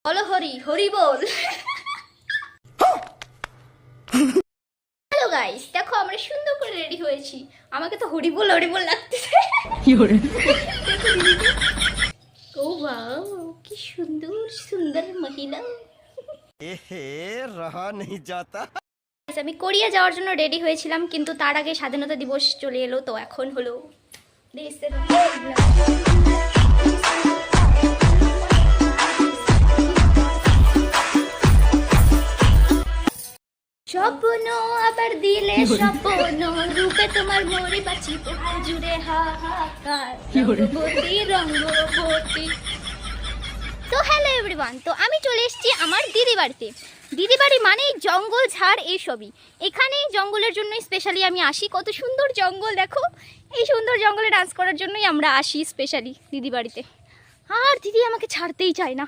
বলো হরি হরি বল। Hello guys, দেখো আমরা সুন্দর করে রেডি হয়েছি। আমাকে তো হরি বল লাগতেছে। ও ওয়াও, কি সুন্দর সুন্দর মহিলা। रहा नहीं जाता। আমি কোরিয়া যাওয়ার জন্য রেডি হয়েছিলাম, কিন্তু তার আগে স্বাধীনতা দিবস চলে এলো, তো এখন হলো দেশের স্বপ্ন আবার দিলে স্বপ্ন রূপে তোমার মরি বাঁচি পোহার জুড়ে হাহাকার রঙ্গবতী। তো হ্যালো এভরিওয়ান, তো আমি চলে এসেছি আমার দিদি বাড়িতে। দিদি বাড়ি মানেই জঙ্গল ঝাড় এইসবই। এখানে জঙ্গলের জন্যই স্পেশালি আমি আসি। কত সুন্দর জঙ্গল দেখো, এই সুন্দর জঙ্গলে ডান্স করার জন্যই আমরা আসি স্পেশালি দিদি বাড়িতে। আর দিদি আমাকে ছাড়তেই চায় না।